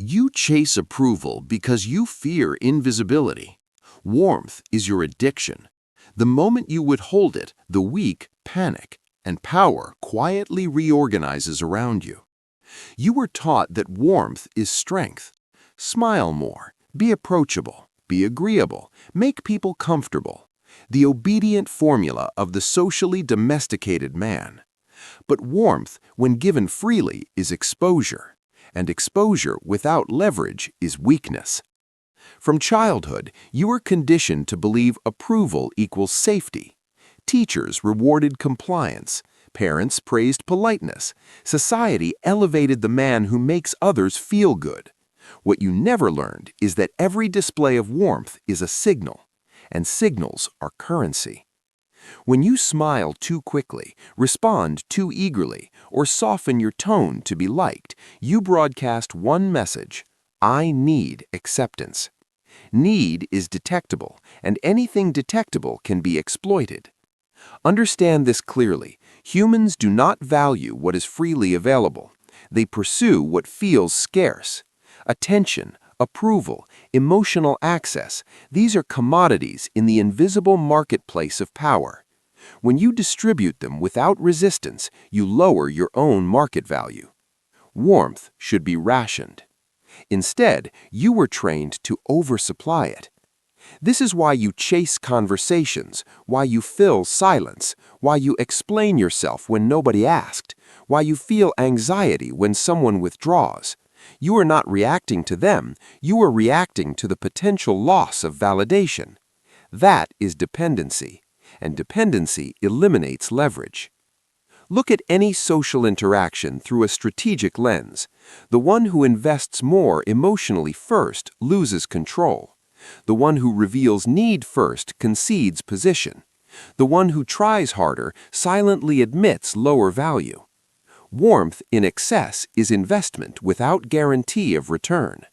You chase approval because you fear invisibility. Warmth is your addiction. The moment you withhold it, the weak panic, and power quietly reorganizes around you. You were taught that warmth is strength. Smile more, be approachable, be agreeable, make people comfortable. The obedient formula of the socially domesticated man. But warmth, when given freely, is exposure, and exposure without leverage is weakness. From childhood, you were conditioned to believe approval equals safety. Teachers rewarded compliance, parents praised politeness, society elevated the man who makes others feel good. What you never learned is that every display of warmth is a signal, and signals are currency. When you smile too quickly, respond too eagerly, or soften your tone to be liked, you broadcast one message: I need acceptance. Need is detectable, and anything detectable can be exploited. Understand this clearly. Humans do not value what is freely available. They pursue what feels scarce. Attention, approval, emotional access, these are commodities in the invisible marketplace of power. When you distribute them without resistance, you lower your own market value. Warmth should be rationed. Instead, you were trained to oversupply it. This is why you chase conversations, why you fill silence, why you explain yourself when nobody asked, why you feel anxiety when someone withdraws. You are not reacting to them, you are reacting to the potential loss of validation. That is dependency, and dependency eliminates leverage. Look at any social interaction through a strategic lens. The one who invests more emotionally first loses control. The one who reveals need first concedes position. The one who tries harder silently admits lower value. Warmth in excess is investment without guarantee of return.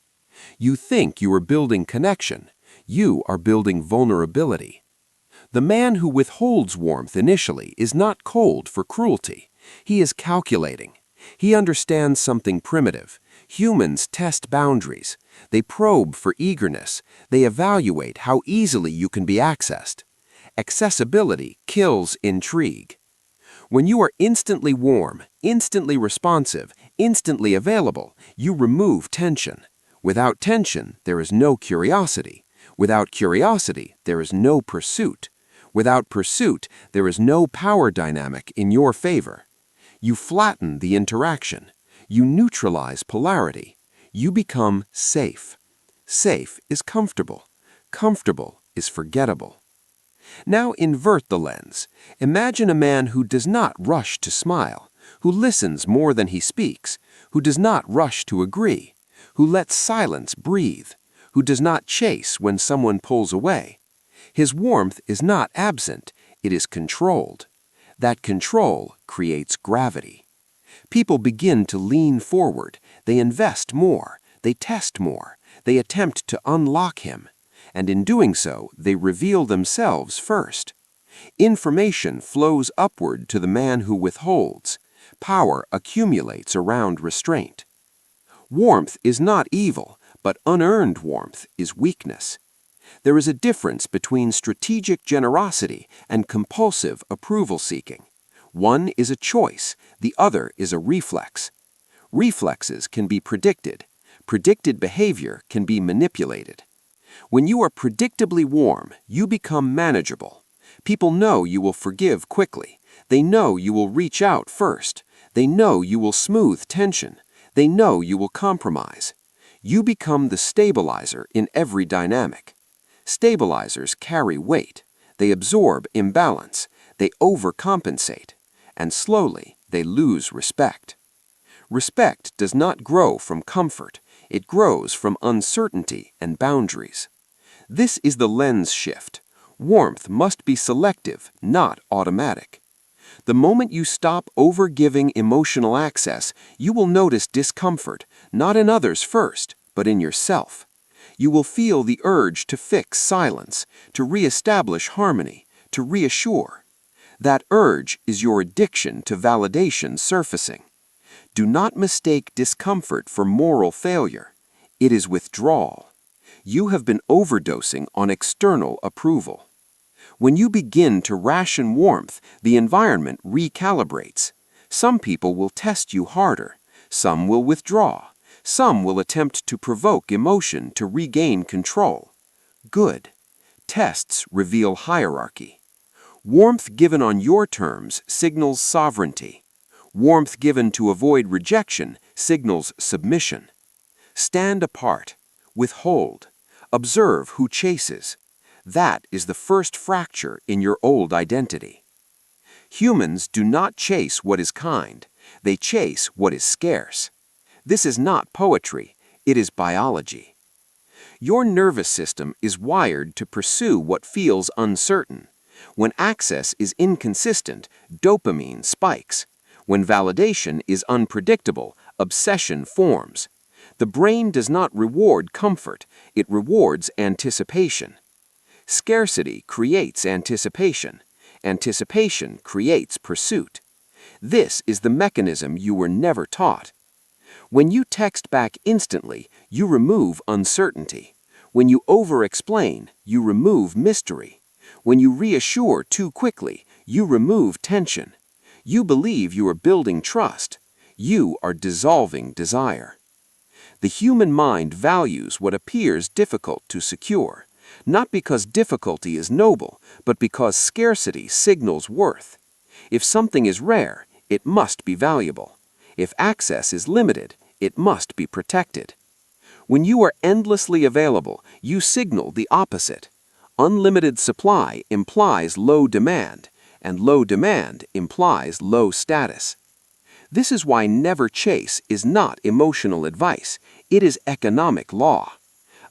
You think you are building connection. You are building vulnerability. The man who withholds warmth initially is not cold for cruelty. He is calculating. He understands something primitive. Humans test boundaries. They probe for eagerness. They evaluate how easily you can be accessed. Accessibility kills intrigue. When you are instantly warm, instantly responsive, instantly available, you remove tension. Without tension, there is no curiosity. Without curiosity, there is no pursuit. Without pursuit, there is no power dynamic in your favor. You flatten the interaction. You neutralize polarity. You become safe. Safe is comfortable. Comfortable is forgettable. Now invert the lens. Imagine a man who does not rush to smile, who listens more than he speaks, who does not rush to agree, who lets silence breathe, who does not chase when someone pulls away. His warmth is not absent, it is controlled. That control creates gravity. People begin to lean forward, they invest more, they test more, they attempt to unlock him. And in doing so, they reveal themselves first. Information flows upward to the man who withholds. Power accumulates around restraint. Warmth is not evil, but unearned warmth is weakness. There is a difference between strategic generosity and compulsive approval-seeking. One is a choice, the other is a reflex. Reflexes can be predicted. Predicted behavior can be manipulated. When you are predictably warm, you become manageable. People know you will forgive quickly. They know you will reach out first. They know you will smooth tension. They know you will compromise. You become the stabilizer in every dynamic. Stabilizers carry weight. They absorb imbalance. They overcompensate. And slowly, they lose respect. Respect does not grow from comfort. It grows from uncertainty and boundaries. This is the lens shift. Warmth must be selective, not automatic. The moment you stop overgiving emotional access, you will notice discomfort, not in others first, but in yourself. You will feel the urge to fix silence, to reestablish harmony, to reassure. That urge is your addiction to validation surfacing. Do not mistake discomfort for moral failure. It is withdrawal. You have been overdosing on external approval. When you begin to ration warmth, the environment recalibrates. Some people will test you harder. Some will withdraw. Some will attempt to provoke emotion to regain control. Good. Tests reveal hierarchy. Warmth given on your terms signals sovereignty. Warmth given to avoid rejection signals submission. Stand apart. Withhold. Observe who chases. That is the first fracture in your old identity. Humans do not chase what is kind. They chase what is scarce. This is not poetry. It is biology. Your nervous system is wired to pursue what feels uncertain. When access is inconsistent, dopamine spikes. When validation is unpredictable, obsession forms. The brain does not reward comfort, it rewards anticipation. Scarcity creates anticipation. Anticipation creates pursuit. This is the mechanism you were never taught. When you text back instantly, you remove uncertainty. When you over-explain, you remove mystery. When you reassure too quickly, you remove tension. You believe you are building trust. You are dissolving desire. The human mind values what appears difficult to secure, not because difficulty is noble, but because scarcity signals worth. If something is rare, it must be valuable. If access is limited, it must be protected. When you are endlessly available, you signal the opposite. Unlimited supply implies low demand, and low demand implies low status. This is why never chase is not emotional advice, it is economic law.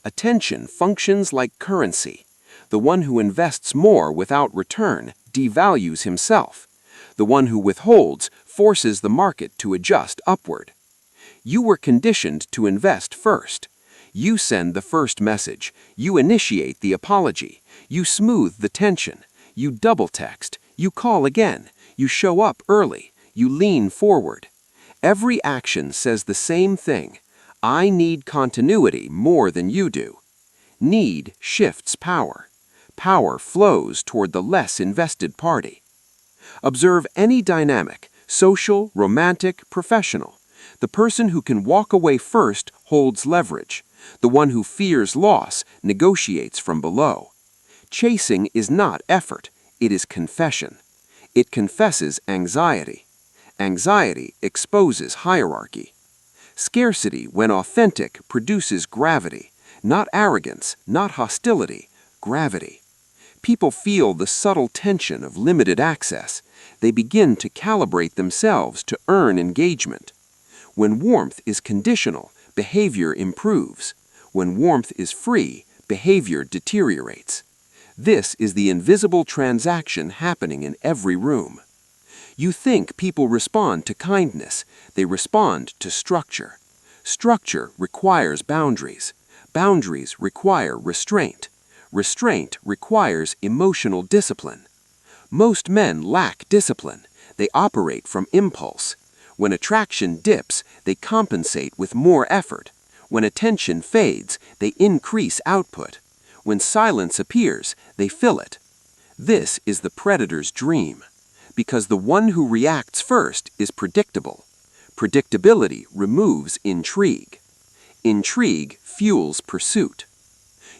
Attention functions like currency. The one who invests more without return devalues himself. The one who withholds forces the market to adjust upward. You were conditioned to invest first. You send the first message. You initiate the apology. You smooth the tension. You double text. You call again. You show up early. You lean forward. Every action says the same thing. I need continuity more than you do. Need shifts power. Power flows toward the less invested party. Observe any dynamic, social, romantic, professional. The person who can walk away first holds leverage. The one who fears loss negotiates from below. Chasing is not effort, it is confession. It confesses anxiety. Anxiety exposes hierarchy. Scarcity, when authentic, produces gravity. Not arrogance, not hostility, gravity. People feel the subtle tension of limited access. They begin to calibrate themselves to earn engagement. When warmth is conditional, behavior improves. When warmth is free, behavior deteriorates. This is the invisible transaction happening in every room. You think people respond to kindness. They respond to structure. Structure requires boundaries. Boundaries require restraint. Restraint requires emotional discipline. Most men lack discipline. They operate from impulse. When attraction dips, they compensate with more effort. When attention fades, they increase output. When silence appears, they fill it. This is the predator's dream. Because the one who reacts first is predictable. Predictability removes intrigue. Intrigue fuels pursuit.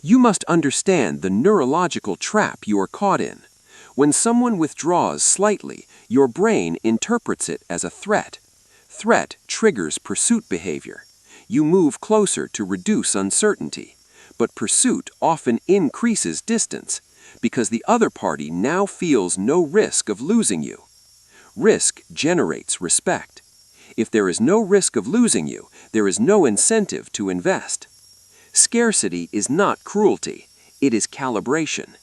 You must understand the neurological trap you are caught in. When someone withdraws slightly, your brain interprets it as a threat. Threat triggers pursuit behavior. You move closer to reduce uncertainty. But pursuit often increases distance, because the other party now feels no risk of losing you. Risk generates respect. If there is no risk of losing you, there is no incentive to invest. Scarcity is not cruelty, it is calibration.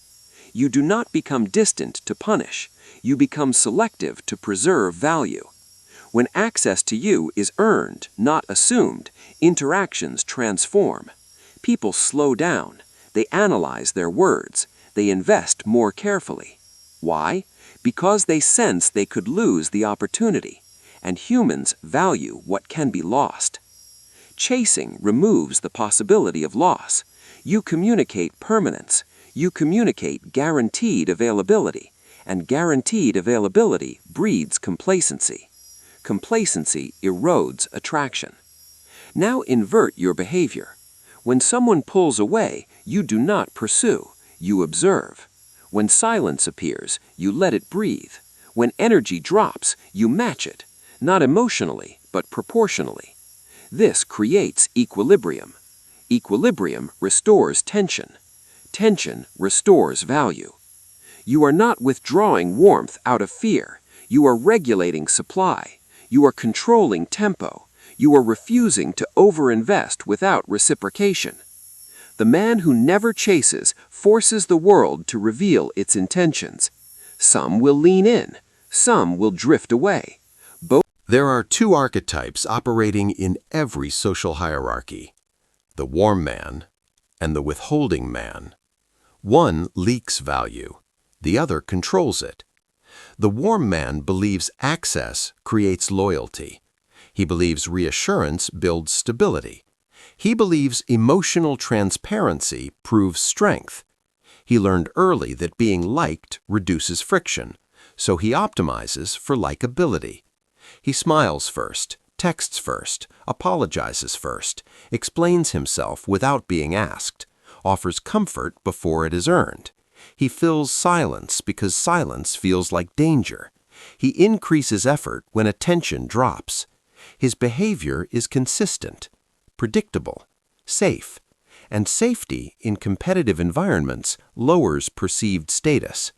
You do not become distant to punish, you become selective to preserve value. When access to you is earned, not assumed, interactions transform. People slow down, they analyze their words, they invest more carefully. Why? Because they sense they could lose the opportunity, and humans value what can be lost. Chasing removes the possibility of loss. You communicate permanence. You communicate guaranteed availability, and guaranteed availability breeds complacency. Complacency erodes attraction. Now invert your behavior. When someone pulls away, you do not pursue, you observe. When silence appears, you let it breathe. When energy drops, you match it, not emotionally, but proportionally. This creates equilibrium. Equilibrium restores tension. Tension restores value. You are not withdrawing warmth out of fear. You are regulating supply. You are controlling tempo. You are refusing to overinvest without reciprocation. The man who never chases forces the world to reveal its intentions. Some will lean in. Some will drift away. There are two archetypes operating in every social hierarchy: the warm man and the withholding man. One leaks value, the other controls it. The warm man believes access creates loyalty. He believes reassurance builds stability. He believes emotional transparency proves strength. He learned early that being liked reduces friction, so he optimizes for likability. He smiles first, texts first, apologizes first, explains himself without being asked, offers comfort before it is earned. He fills silence because silence feels like danger. He increases effort when attention drops. His behavior is consistent, predictable, safe, and safety in competitive environments lowers perceived status.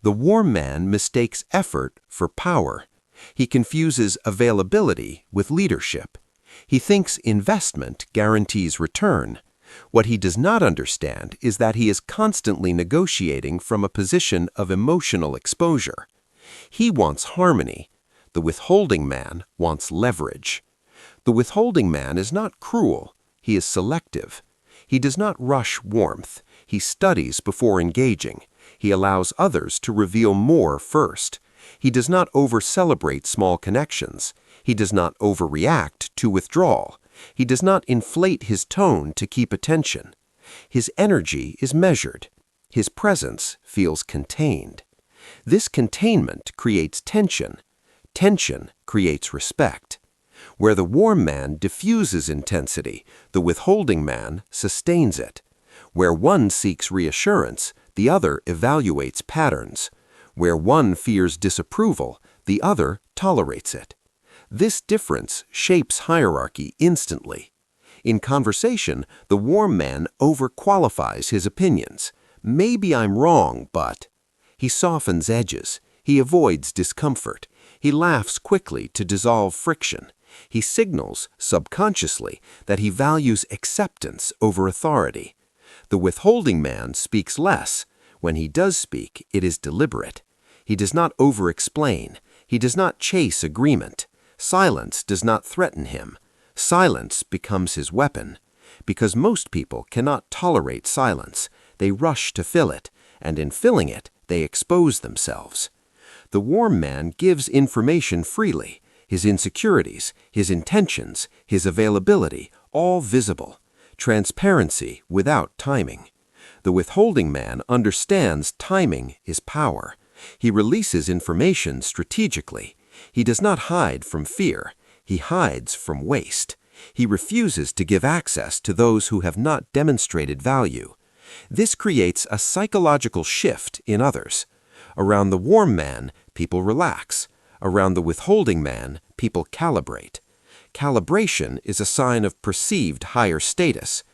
The warm man mistakes effort for power. He confuses availability with leadership. He thinks investment guarantees return. What he does not understand is that he is constantly negotiating from a position of emotional exposure. He wants harmony. The withholding man wants leverage. The withholding man is not cruel. He is selective. He does not rush warmth. He studies before engaging. He allows others to reveal more first. He does not over-celebrate small connections. He does not overreact to withdrawal. He does not inflate his tone to keep attention. His energy is measured. His presence feels contained. This containment creates tension. Tension creates respect. Where the warm man diffuses intensity, the withholding man sustains it. Where one seeks reassurance, the other evaluates patterns. Where one fears disapproval, the other tolerates it. This difference shapes hierarchy instantly. In conversation, the warm man overqualifies his opinions. Maybe I'm wrong, but... He softens edges. He avoids discomfort. He laughs quickly to dissolve friction. He signals, subconsciously, that he values acceptance over authority. The withholding man speaks less. When he does speak, it is deliberate. He does not over-explain. He does not chase agreement. Silence does not threaten him. Silence becomes his weapon. Because most people cannot tolerate silence, they rush to fill it, and in filling it, they expose themselves. The warm man gives information freely, his insecurities, his intentions, his availability, all visible. Transparency without timing. The withholding man understands timing is power. He releases information strategically. He does not hide from fear. He hides from waste. He refuses to give access to those who have not demonstrated value. This creates a psychological shift in others. Around the warm man, people relax. Around the withholding man, people calibrate. Calibration is a sign of perceived higher status.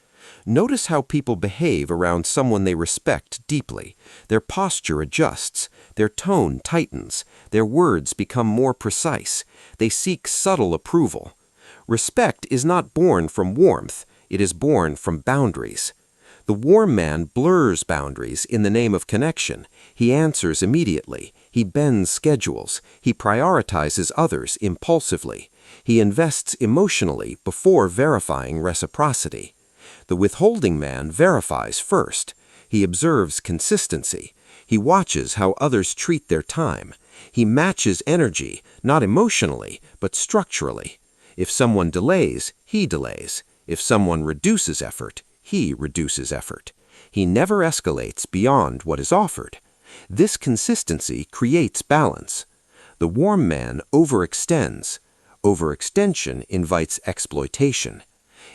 Notice how people behave around someone they respect deeply. Their posture adjusts. Their tone tightens. Their words become more precise. They seek subtle approval. Respect is not born from warmth. It is born from boundaries. The warm man blurs boundaries in the name of connection. He answers immediately. He bends schedules. He prioritizes others impulsively. He invests emotionally before verifying reciprocity. The withholding man verifies first. He observes consistency. He watches how others treat their time. He matches energy, not emotionally, but structurally. If someone delays, he delays. If someone reduces effort, he reduces effort. He never escalates beyond what is offered. This consistency creates balance. The warm man overextends. Overextension invites exploitation.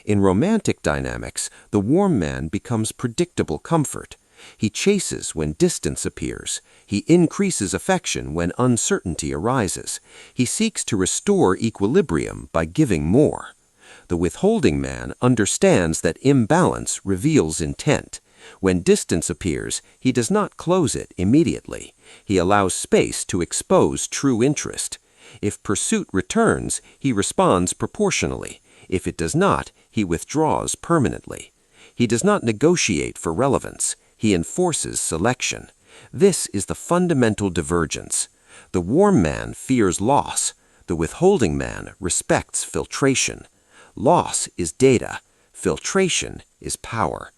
In romantic dynamics, the warm man becomes predictable comfort. He chases when distance appears. He increases affection when uncertainty arises. He seeks to restore equilibrium by giving more. The withholding man understands that imbalance reveals intent. When distance appears, he does not close it immediately. He allows space to expose true interest. If pursuit returns, he responds proportionally. If it does not, he withdraws permanently. He does not negotiate for relevance. He enforces selection. This is the fundamental divergence. The warm man fears loss. The withholding man respects filtration. Loss is data. Filtration is power.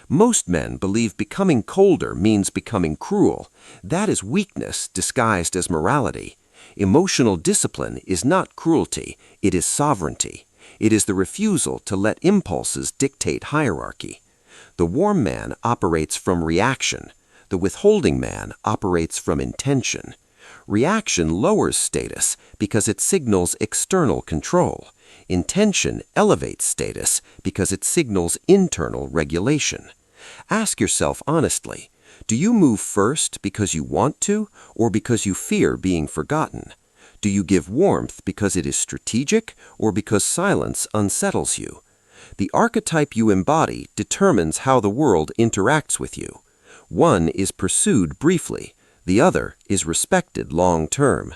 Most men believe becoming colder means becoming cruel. That is weakness disguised as morality. Emotional discipline is not cruelty, it is sovereignty. It is the refusal to let impulses dictate hierarchy. The warm man operates from reaction. The withholding man operates from intention. Reaction lowers status because it signals external control. Intention elevates status because it signals internal regulation. Ask yourself honestly, do you move first because you want to or because you fear being forgotten? Do you give warmth because it is strategic or because silence unsettles you? The archetype you embody determines how the world interacts with you. One is pursued briefly, the other is respected long-term.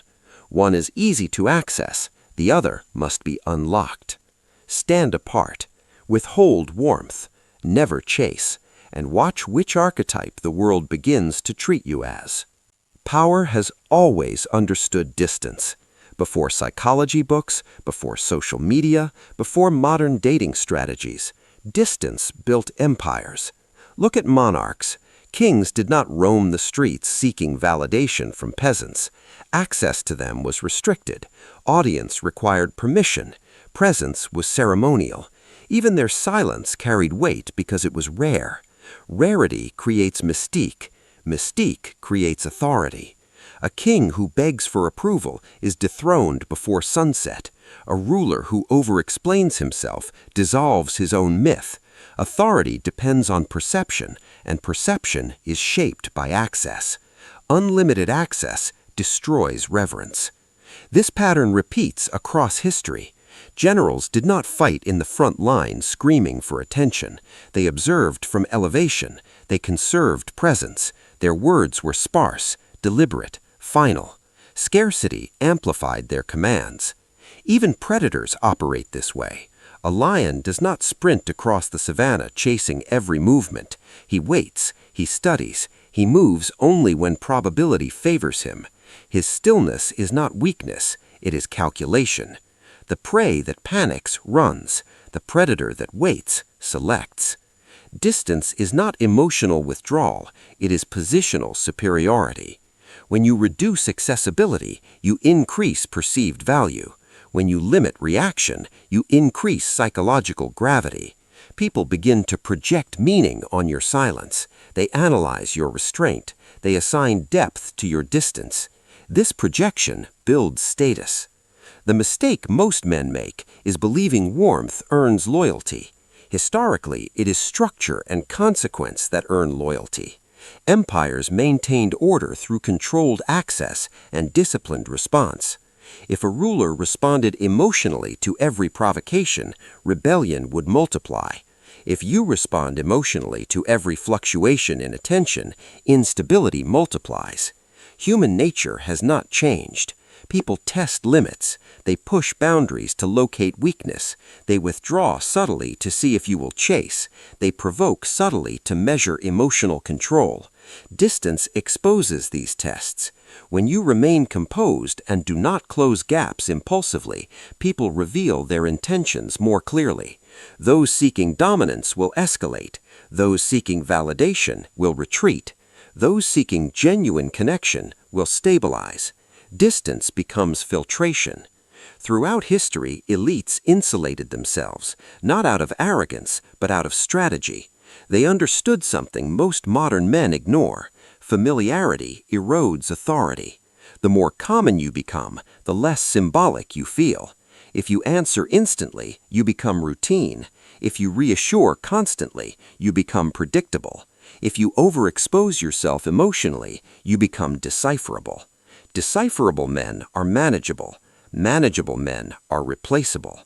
One is easy to access, the other must be unlocked. Stand apart, withhold warmth, never chase, and watch which archetype the world begins to treat you as. Power has always understood distance. Before psychology books, before social media, before modern dating strategies, distance built empires. Look at monarchs. Kings did not roam the streets seeking validation from peasants. Access to them was restricted. Audience required permission. Presence was ceremonial. Even their silence carried weight because it was rare. Rarity creates mystique. Mystique creates authority. A king who begs for approval is dethroned before sunset. A ruler who overexplains himself dissolves his own myth. Authority depends on perception, and perception is shaped by access. Unlimited access destroys reverence. This pattern repeats across history. Generals did not fight in the front line screaming for attention. They observed from elevation. They conserved presence. Their words were sparse, deliberate, final. Scarcity amplified their commands. Even predators operate this way. A lion does not sprint across the savannah chasing every movement. He waits, he studies, he moves only when probability favors him. His stillness is not weakness, it is calculation. The prey that panics runs. The predator that waits selects. Distance is not emotional withdrawal, it is positional superiority. When you reduce accessibility, you increase perceived value. When you limit reaction, you increase psychological gravity. People begin to project meaning on your silence. They analyze your restraint. They assign depth to your distance. This projection builds status. The mistake most men make is believing warmth earns loyalty. Historically, it is structure and consequence that earn loyalty. Empires maintained order through controlled access and disciplined response. If a ruler responded emotionally to every provocation, rebellion would multiply. If you respond emotionally to every fluctuation in attention, instability multiplies. Human nature has not changed. People test limits. They push boundaries to locate weakness. They withdraw subtly to see if you will chase. They provoke subtly to measure emotional control. Distance exposes these tests. When you remain composed and do not close gaps impulsively, people reveal their intentions more clearly. Those seeking dominance will escalate. Those seeking validation will retreat. Those seeking genuine connection will stabilize. Distance becomes filtration. Throughout history, elites insulated themselves, not out of arrogance, but out of strategy. They understood something most modern men ignore. Familiarity erodes authority. The more common you become, the less symbolic you feel. If you answer instantly, you become routine. If you reassure constantly, you become predictable. If you overexpose yourself emotionally, you become decipherable. Decipherable men are manageable. Manageable men are replaceable.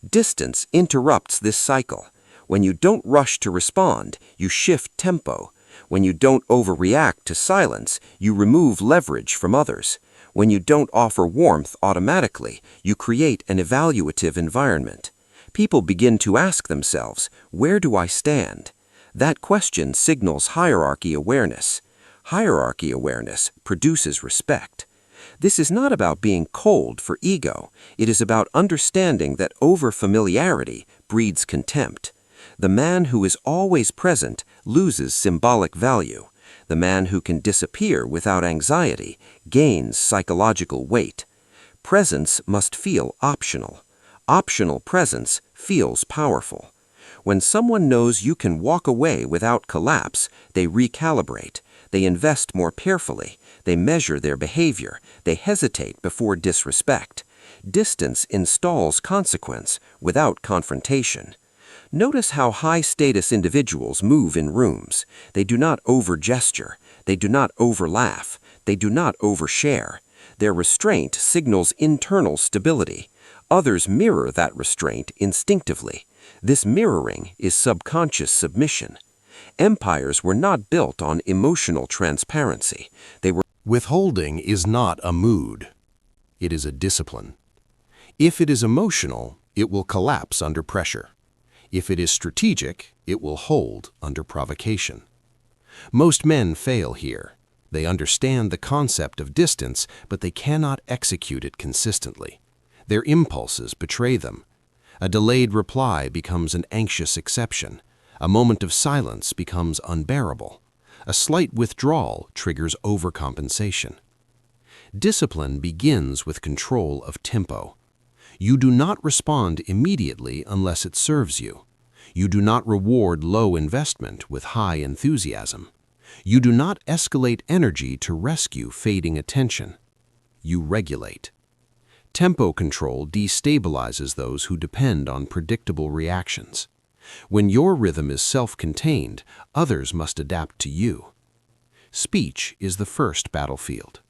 Distance interrupts this cycle. When you don't rush to respond, you shift tempo. When you don't overreact to silence, you remove leverage from others. When you don't offer warmth automatically, you create an evaluative environment. People begin to ask themselves, where do I stand? That question signals hierarchy awareness. Hierarchy awareness produces respect. This is not about being cold for ego. It is about understanding that over-familiarity breeds contempt. The man who is always present loses symbolic value. The man who can disappear without anxiety gains psychological weight. Presence must feel optional. Optional presence feels powerful. When someone knows you can walk away without collapse, they recalibrate. They invest more carefully. They measure their behavior. They hesitate before disrespect. Distance installs consequence without confrontation. Notice how high-status individuals move in rooms. They do not over-gesture. They do not over-laugh. They do not overshare. Their restraint signals internal stability. Others mirror that restraint instinctively. This mirroring is subconscious submission. Empires were not built on emotional transparency. They were. Withholding is not a mood. It is a discipline. If it is emotional, it will collapse under pressure. If it is strategic, it will hold under provocation. Most men fail here. They understand the concept of distance, but they cannot execute it consistently. Their impulses betray them. A delayed reply becomes an anxious exception. A moment of silence becomes unbearable. A slight withdrawal triggers overcompensation. Discipline begins with control of tempo. You do not respond immediately unless it serves you. You do not reward low investment with high enthusiasm. You do not escalate energy to rescue fading attention. You regulate. Tempo control destabilizes those who depend on predictable reactions. When your rhythm is self-contained, others must adapt to you. Speech is the first battlefield.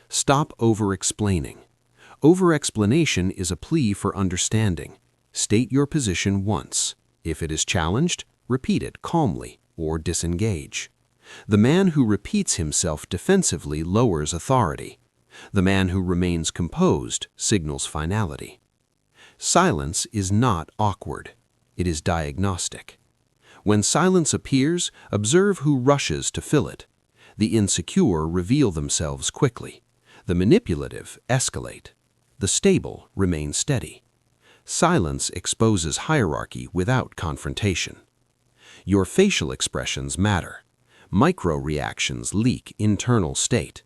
Stop over-explaining. Over-explanation is a plea for understanding. State your position once. If it is challenged, repeat it calmly or disengage. The man who repeats himself defensively lowers authority. The man who remains composed signals finality. Silence is not awkward. It is diagnostic. When silence appears, observe who rushes to fill it. The insecure reveal themselves quickly. The manipulative escalate. The stable remain steady. Silence exposes hierarchy without confrontation. Your facial expressions matter. Micro-reactions leak internal state.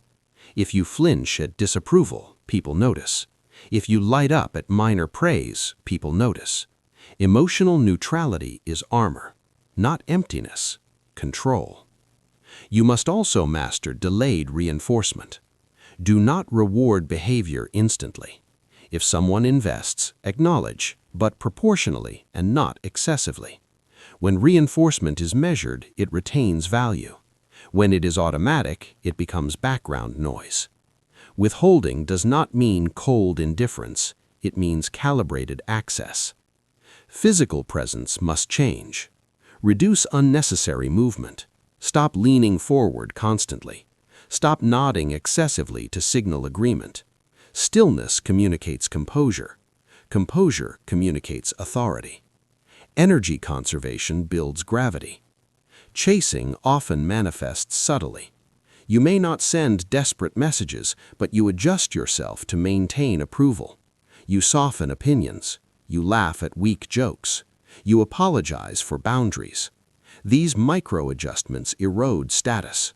If you flinch at disapproval, people notice. If you light up at minor praise, people notice. Emotional neutrality is armor, not emptiness, control. You must also master delayed reinforcement. Do not reward behavior instantly. If someone invests, acknowledge, but proportionally and not excessively. When reinforcement is measured, it retains value. When it is automatic, it becomes background noise. Withholding does not mean cold indifference. It means calibrated access. Physical presence must change. Reduce unnecessary movement. Stop leaning forward constantly. Stop nodding excessively to signal agreement. Stillness communicates composure. Composure communicates authority. Energy conservation builds gravity. Chasing often manifests subtly. You may not send desperate messages, but you adjust yourself to maintain approval. You soften opinions. You laugh at weak jokes. You apologize for boundaries. These micro-adjustments erode status.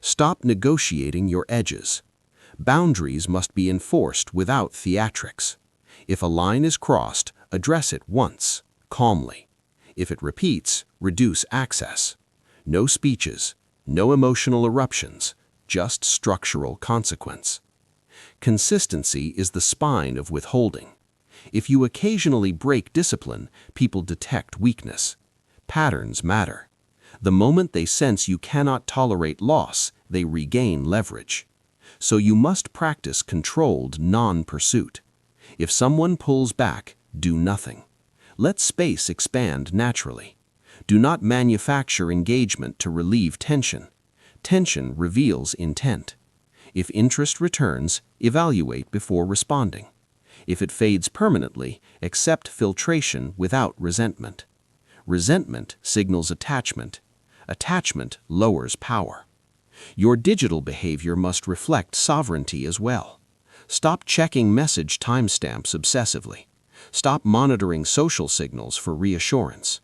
Stop negotiating your edges. Boundaries must be enforced without theatrics. If a line is crossed, address it once, calmly. If it repeats, reduce access. No speeches, no emotional eruptions, just structural consequence. Consistency is the spine of withholding. If you occasionally break discipline, people detect weakness. Patterns matter. The moment they sense you cannot tolerate loss, they regain leverage. So you must practice controlled non-pursuit. If someone pulls back, do nothing. Let space expand naturally. Do not manufacture engagement to relieve tension. Tension reveals intent. If interest returns, evaluate before responding. If it fades permanently, accept filtration without resentment. Resentment signals attachment. Attachment lowers power. Your digital behavior must reflect sovereignty as well. Stop checking message timestamps obsessively. Stop monitoring social signals for reassurance.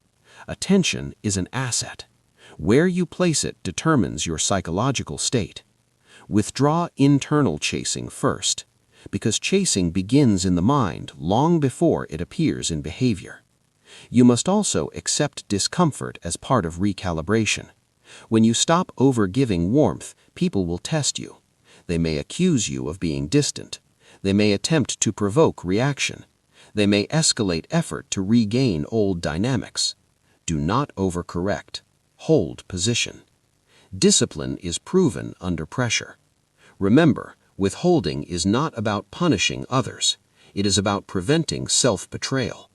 Attention is an asset. Where you place it determines your psychological state. Withdraw internal chasing first, because chasing begins in the mind long before it appears in behavior. You must also accept discomfort as part of recalibration. When you stop over-giving warmth, people will test you. They may accuse you of being distant. They may attempt to provoke reaction. They may escalate effort to regain old dynamics. Do not overcorrect. Hold position. Discipline is proven under pressure. Remember, withholding is not about punishing others. It is about preventing self-betrayal.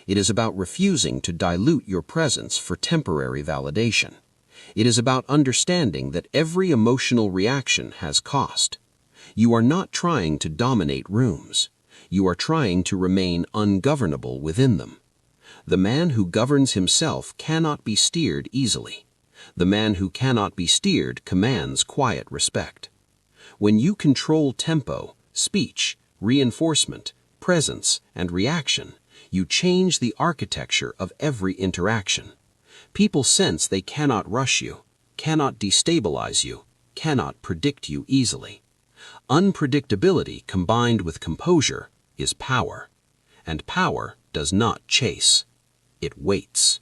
It is about refusing to dilute your presence for temporary validation. It is about understanding that every emotional reaction has cost. You are not trying to dominate rooms. You are trying to remain ungovernable within them. The man who governs himself cannot be steered easily. The man who cannot be steered commands quiet respect. When you control tempo, speech, reinforcement, presence, and reaction, you change the architecture of every interaction. People sense they cannot rush you, cannot destabilize you, cannot predict you easily. Unpredictability combined with composure is power, and power does not chase. It waits.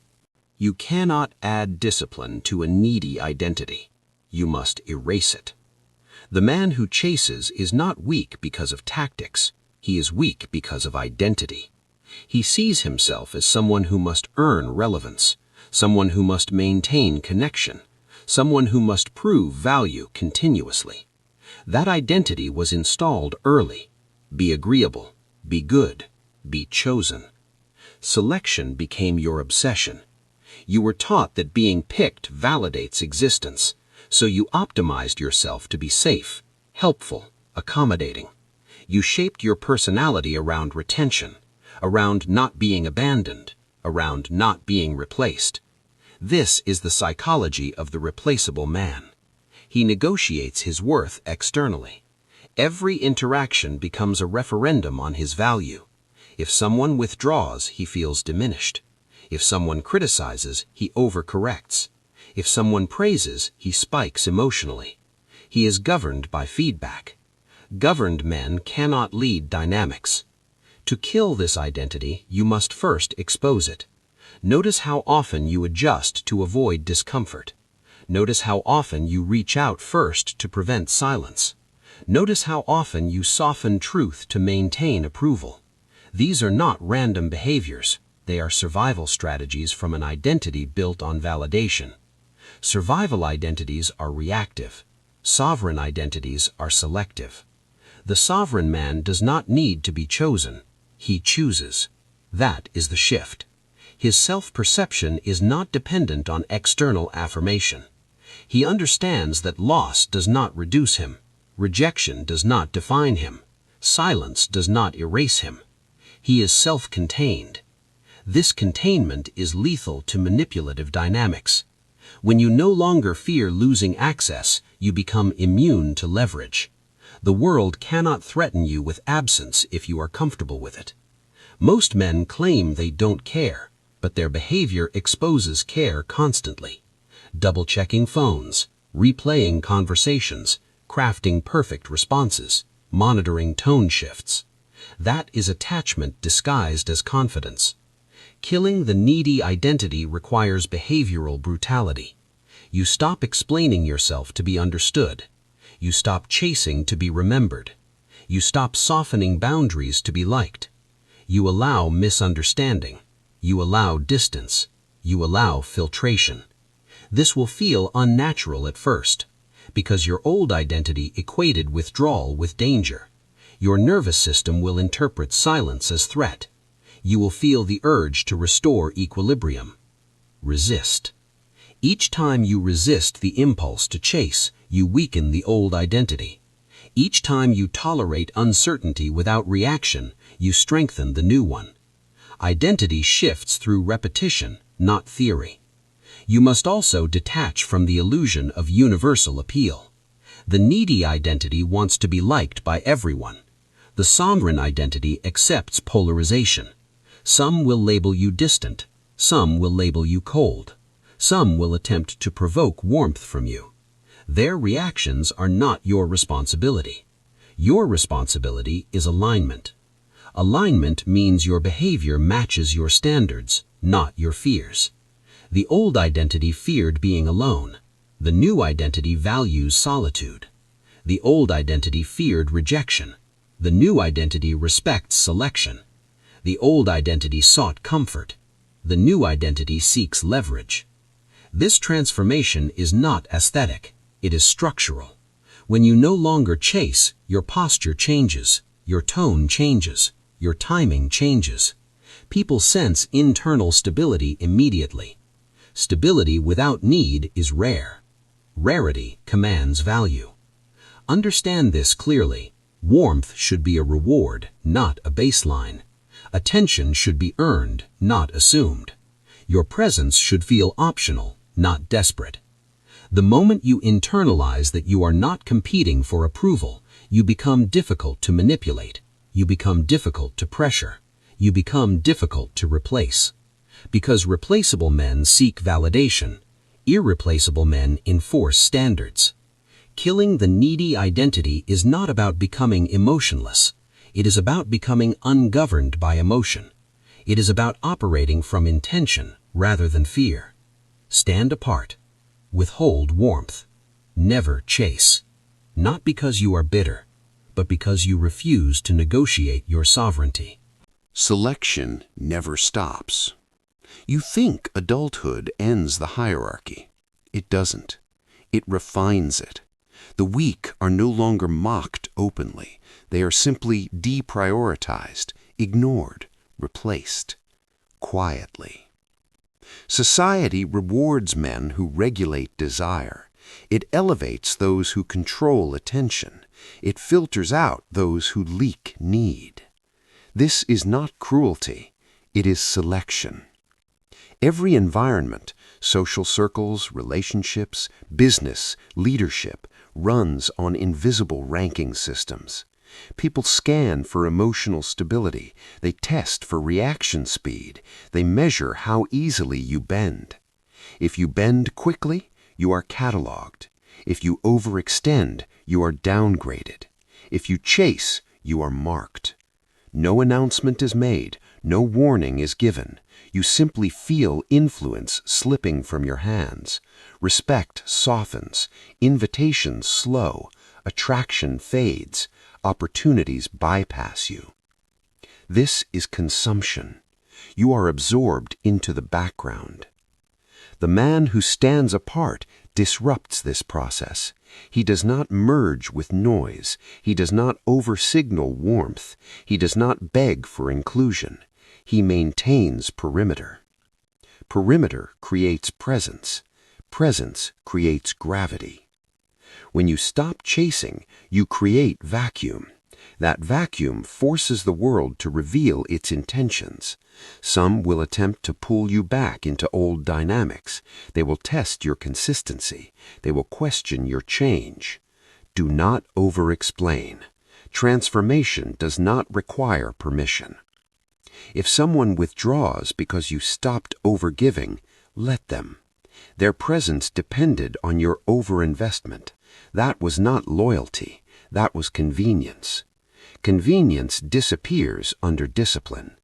You cannot add discipline to a needy identity. You must erase it. The man who chases is not weak because of tactics. He is weak because of identity. He sees himself as someone who must earn relevance, someone who must maintain connection, someone who must prove value continuously. That identity was installed early. Be agreeable, be good, be chosen. Selection became your obsession. You were taught that being picked validates existence, so you optimized yourself to be safe, helpful, accommodating. You shaped your personality around retention, around not being abandoned, around not being replaced. This is the psychology of the replaceable man. He negotiates his worth externally. Every interaction becomes a referendum on his value. If someone withdraws, he feels diminished. If someone criticizes, he overcorrects. If someone praises, he spikes emotionally. He is governed by feedback. Governed men cannot lead dynamics. To kill this identity, you must first expose it. Notice how often you adjust to avoid discomfort. Notice how often you reach out first to prevent silence. Notice how often you soften truth to maintain approval. These are not random behaviors. They are survival strategies from an identity built on validation. Survival identities are reactive. Sovereign identities are selective. The sovereign man does not need to be chosen. He chooses. That is the shift. His self-perception is not dependent on external affirmation. He understands that loss does not reduce him. Rejection does not define him. Silence does not erase him. He is self-contained. This containment is lethal to manipulative dynamics. When you no longer fear losing access, you become immune to leverage. The world cannot threaten you with absence if you are comfortable with it. Most men claim they don't care, but their behavior exposes care constantly. Double-checking phones, replaying conversations, crafting perfect responses, monitoring tone shifts. That is attachment disguised as confidence. Killing the needy identity requires behavioral brutality. You stop explaining yourself to be understood. You stop chasing to be remembered. You stop softening boundaries to be liked. You allow misunderstanding. You allow distance. You allow filtration. This will feel unnatural at first, because your old identity equated withdrawal with danger. Your nervous system will interpret silence as threat. You will feel the urge to restore equilibrium. Resist. Each time you resist the impulse to chase, you weaken the old identity. Each time you tolerate uncertainty without reaction, you strengthen the new one. Identity shifts through repetition, not theory. You must also detach from the illusion of universal appeal. The needy identity wants to be liked by everyone. The sovereign identity accepts polarization. Some will label you distant. Some will label you cold. Some will attempt to provoke warmth from you. Their reactions are not your responsibility. Your responsibility is alignment. Alignment means your behavior matches your standards, not your fears. The old identity feared being alone. The new identity values solitude. The old identity feared rejection. The new identity respects selection. The old identity sought comfort. The new identity seeks leverage. This transformation is not aesthetic. It is structural. When you no longer chase, your posture changes, your tone changes, your timing changes. People sense internal stability immediately. Stability without need is rare. Rarity commands value. Understand this clearly. Warmth should be a reward, not a baseline. Attention should be earned, not assumed. Your presence should feel optional, not desperate. The moment you internalize that you are not competing for approval, you become difficult to manipulate. You become difficult to pressure. You become difficult to replace. Because replaceable men seek validation, irreplaceable men enforce standards. Killing the needy identity is not about becoming emotionless. It is about becoming ungoverned by emotion. It is about operating from intention rather than fear. Stand apart. Withhold warmth. Never chase. Not because you are bitter, but because you refuse to negotiate your sovereignty. Selection never stops. You think adulthood ends the hierarchy. It doesn't. It refines it. The weak are no longer mocked openly. They are simply deprioritized, ignored, replaced, quietly. Society rewards men who regulate desire. It elevates those who control attention. It filters out those who leak need. This is not cruelty. It is selection. Every environment, social circles, relationships, business, leadership, runs on invisible ranking systems. People scan for emotional stability. They test for reaction speed. They measure how easily you bend. If you bend quickly, you are cataloged. If you overextend, you are downgraded. If you chase, you are marked. No announcement is made. No warning is given. You simply feel influence slipping from your hands. Respect softens. Invitations slow. Attraction fades. Opportunities bypass you. This is consumption. You are absorbed into the background. The man who stands apart disrupts this process. He does not merge with noise. He does not over-signal warmth. He does not beg for inclusion. He maintains perimeter. Perimeter creates presence. Presence creates gravity. When you stop chasing, you create vacuum. That vacuum forces the world to reveal its intentions. Some will attempt to pull you back into old dynamics. They will test your consistency. They will question your change. Do not over-explain. Transformation does not require permission. If someone withdraws because you stopped over-giving, let them. Their presence depended on your over-investment. That was not loyalty. That was convenience. Convenience disappears under discipline.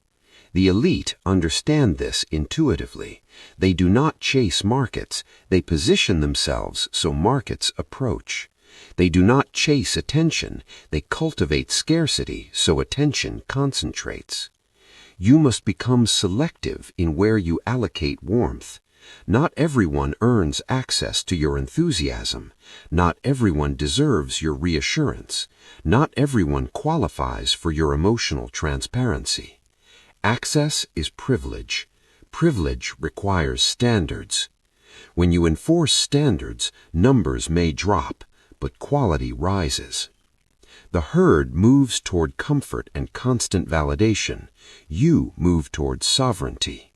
The elite understand this intuitively. They do not chase markets, they position themselves so markets approach. They do not chase attention, they cultivate scarcity so attention concentrates. You must become selective in where you allocate warmth. Not everyone earns access to your enthusiasm. Not everyone deserves your reassurance. Not everyone qualifies for your emotional transparency. Access is privilege. Privilege requires standards. When you enforce standards, numbers may drop, but quality rises. The herd moves toward comfort and constant validation. You move toward sovereignty.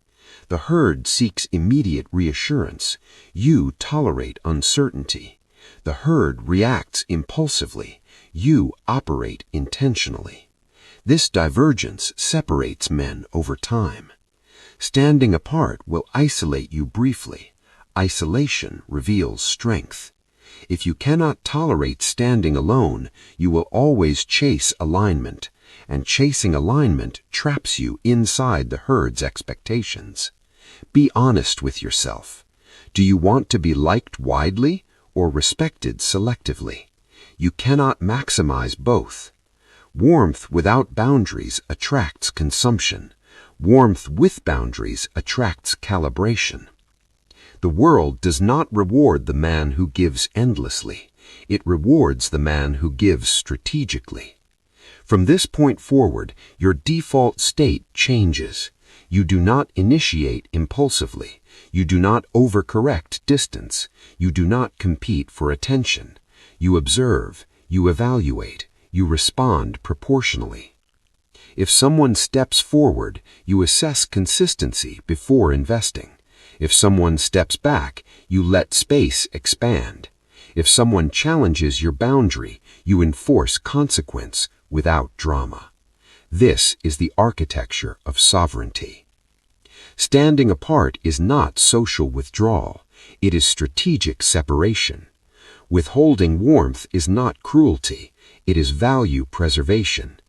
The herd seeks immediate reassurance. You tolerate uncertainty. The herd reacts impulsively. You operate intentionally. This divergence separates men over time. Standing apart will isolate you briefly. Isolation reveals strength. If you cannot tolerate standing alone, you will always chase alignment, and chasing alignment traps you inside the herd's expectations. Be honest with yourself. Do you want to be liked widely or respected selectively? You cannot maximize both. Warmth without boundaries attracts consumption. Warmth with boundaries attracts calibration. The world does not reward the man who gives endlessly. It rewards the man who gives strategically. From this point forward, your default state changes. You do not initiate impulsively. You do not overcorrect distance. You do not compete for attention. You observe. You evaluate. You respond proportionally. If someone steps forward, you assess consistency before investing. If someone steps back, you let space expand. If someone challenges your boundary, you enforce consequence without drama. This is the architecture of sovereignty. Standing apart is not social withdrawal. It is strategic separation. Withholding warmth is not cruelty. It is value preservation.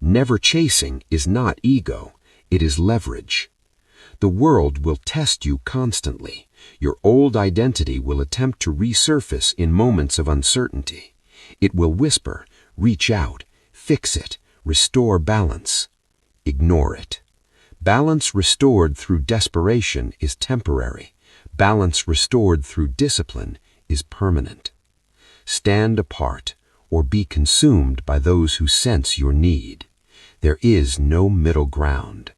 Never chasing is not ego. It is leverage. The world will test you constantly. Your old identity will attempt to resurface in moments of uncertainty. It will whisper, reach out, fix it, restore balance. Ignore it. Balance restored through desperation is temporary. Balance restored through discipline is permanent. Stand apart or be consumed by those who sense your need. There is no middle ground.